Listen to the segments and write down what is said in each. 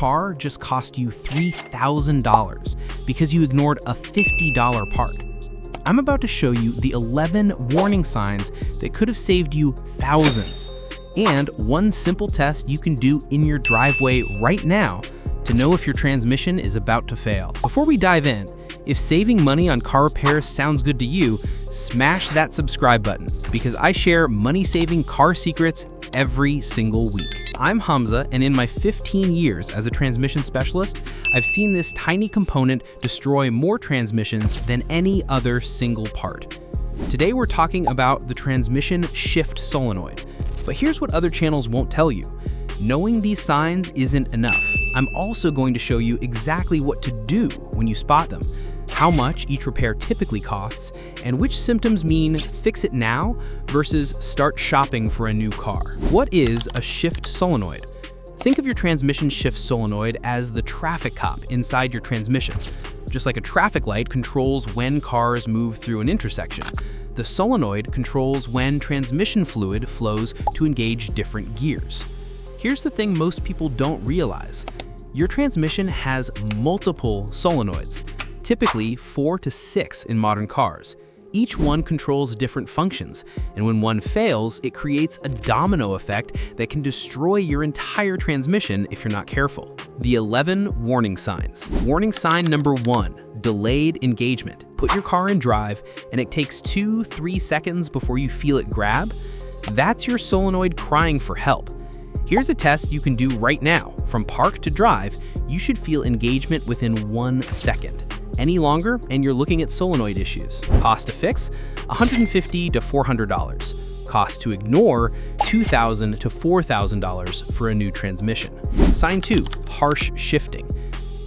car just cost you $3,000 because you ignored a $50 part. I'm about to show you the 11 warning signs that could have saved you thousands, and one simple test you can do in your driveway right now to know if your transmission is about to fail. Before we dive in, if saving money on car repairs sounds good to you, smash that subscribe button because I share money-saving car secrets every single week. I'm Hamza, and in my 15 years as a transmission specialist, I've seen this tiny component destroy more transmissions than any other single part. Today we're talking about the transmission shift solenoid, but here's what other channels won't tell you. Knowing these signs isn't enough. I'm also going to show you exactly what to do when you spot them, how much each repair typically costs, and which symptoms mean fix it now versus start shopping for a new car. What is a shift solenoid? Think of your transmission shift solenoid as the traffic cop inside your transmission. Just like a traffic light controls when cars move through an intersection, the solenoid controls when transmission fluid flows to engage different gears. Here's the thing most people don't realize. Your transmission has multiple solenoids, typically 4 to 6 in modern cars. Each one controls different functions, and when one fails, it creates a domino effect that can destroy your entire transmission if you're not careful. The 11 warning signs. Warning sign number 1, delayed engagement. Put your car in drive, and it takes 2-3 seconds before you feel it grab. That's your solenoid crying for help. Here's a test you can do right now. From park to drive, you should feel engagement within 1 second. Any longer, and you're looking at solenoid issues. Cost to fix, $150 to $400. Cost to ignore, $2,000 to $4,000 for a new transmission. Sign 2, harsh shifting.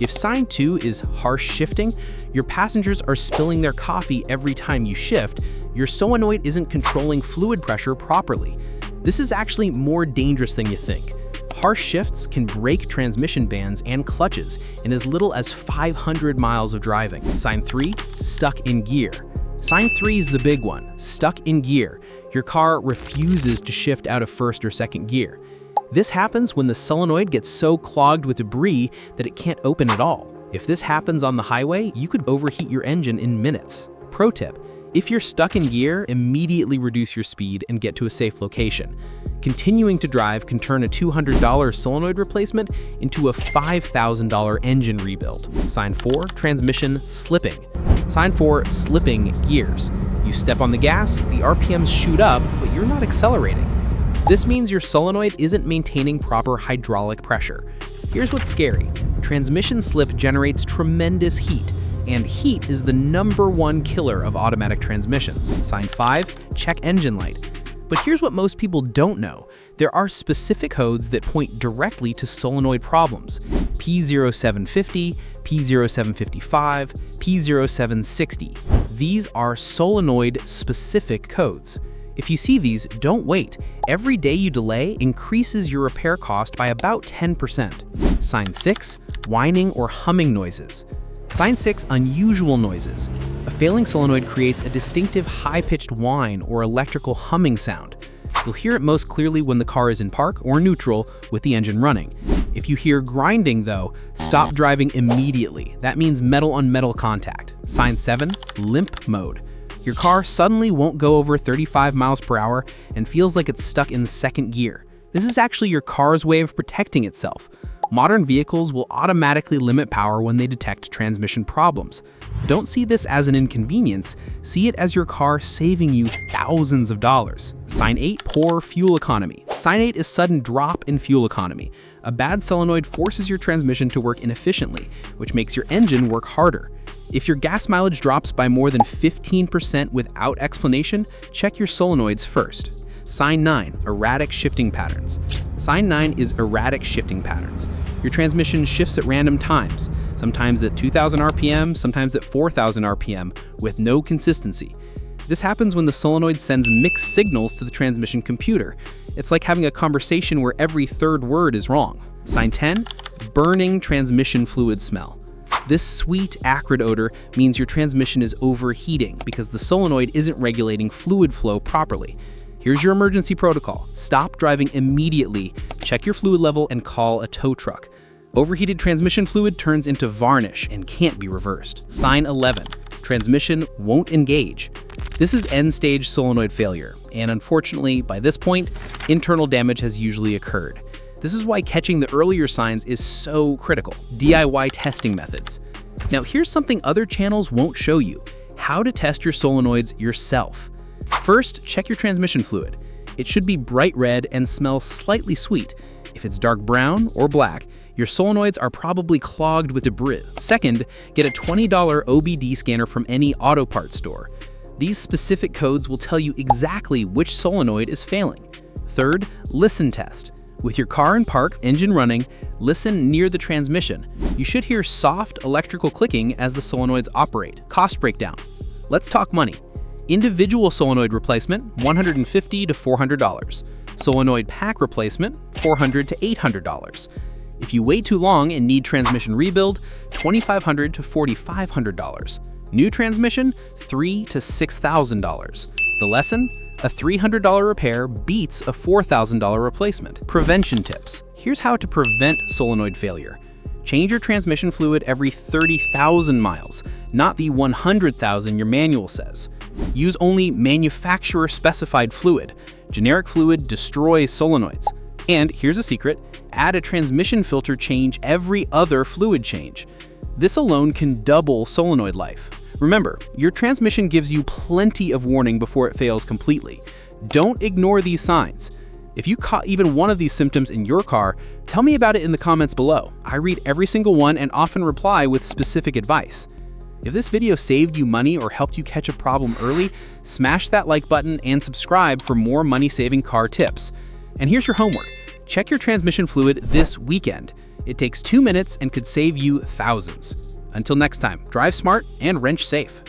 If sign 2 is harsh shifting, your passengers are spilling their coffee every time you shift, your solenoid isn't controlling fluid pressure properly. This is actually more dangerous than you think. Harsh shifts can break transmission bands and clutches in as little as 500 miles of driving. Sign 3, stuck in gear. Sign 3 is the big one, stuck in gear. Your car refuses to shift out of first or second gear. This happens when the solenoid gets so clogged with debris that it can't open at all. If this happens on the highway, you could overheat your engine in minutes. Pro tip: if you're stuck in gear, immediately reduce your speed and get to a safe location. Continuing to drive can turn a $200 solenoid replacement into a $5,000 engine rebuild. Sign 4, transmission slipping. Sign 4, slipping gears. You step on the gas, the RPMs shoot up, but you're not accelerating. This means your solenoid isn't maintaining proper hydraulic pressure. Here's what's scary. Transmission slip generates tremendous heat, and heat is the #1 killer of automatic transmissions. Sign 5, check engine light. But here's what most people don't know. There are specific codes that point directly to solenoid problems. P0750, P0755, P0760. These are solenoid-specific codes. If you see these, don't wait. Every day you delay increases your repair cost by about 10%. Sign 6, whining or humming noises. Sign 6, unusual noises. A failing solenoid creates a distinctive high-pitched whine or electrical humming sound. You'll hear it most clearly when the car is in park or neutral with the engine running. If you hear grinding though, stop driving immediately. That means metal on metal contact. Sign 7, limp mode. Your car suddenly won't go over 35 miles per hour and feels like it's stuck in second gear. This is actually your car's way of protecting itself. Modern vehicles will automatically limit power when they detect transmission problems. Don't see this as an inconvenience, see it as your car saving you thousands of dollars. Sign 8, poor fuel economy. Sign 8 is sudden drop in fuel economy. A bad solenoid forces your transmission to work inefficiently, which makes your engine work harder. If your gas mileage drops by more than 15% without explanation, check your solenoids first. Sign 9, erratic shifting patterns. Sign 9 is erratic shifting patterns. Your transmission shifts at random times, sometimes at 2,000 RPM, sometimes at 4,000 RPM, with no consistency. This happens when the solenoid sends mixed signals to the transmission computer. It's like having a conversation where every third word is wrong. Sign 10, burning transmission fluid smell. This sweet, acrid odor means your transmission is overheating because the solenoid isn't regulating fluid flow properly. Here's your emergency protocol. Stop driving immediately, check your fluid level, and call a tow truck. Overheated transmission fluid turns into varnish and can't be reversed. Sign 11. Transmission won't engage. This is end-stage solenoid failure, and unfortunately, by this point, internal damage has usually occurred. This is why catching the earlier signs is so critical. DIY testing methods. Now here's something other channels won't show you: how to test your solenoids yourself. First, check your transmission fluid. It should be bright red and smell slightly sweet. If it's dark brown or black, your solenoids are probably clogged with debris. Second, get a $20 OBD scanner from any auto parts store. These specific codes will tell you exactly which solenoid is failing. Third, listen test. With your car in park, engine running, listen near the transmission. You should hear soft electrical clicking as the solenoids operate. Cost breakdown. Let's talk money. Individual solenoid replacement, $150 to $400. Solenoid pack replacement, $400 to $800. If you wait too long and need transmission rebuild, $2,500 to $4,500. New transmission, $3,000 to $6,000. The lesson? A $300 repair beats a $4,000 replacement. Prevention tips. Here's how to prevent solenoid failure. Change your transmission fluid every 30,000 miles, not the 100,000 your manual says. Use only manufacturer-specified fluid. Generic fluid destroys solenoids. And here's a secret: add a transmission filter change every other fluid change. This alone can double solenoid life. Remember, your transmission gives you plenty of warning before it fails completely. Don't ignore these signs. If you caught even one of these symptoms in your car, tell me about it in the comments below. I read every single one and often reply with specific advice. If this video saved you money or helped you catch a problem early, smash that like button and subscribe for more money-saving car tips. And here's your homework. Check your transmission fluid this weekend. It takes 2 minutes and could save you thousands. Until next time, drive smart and wrench safe.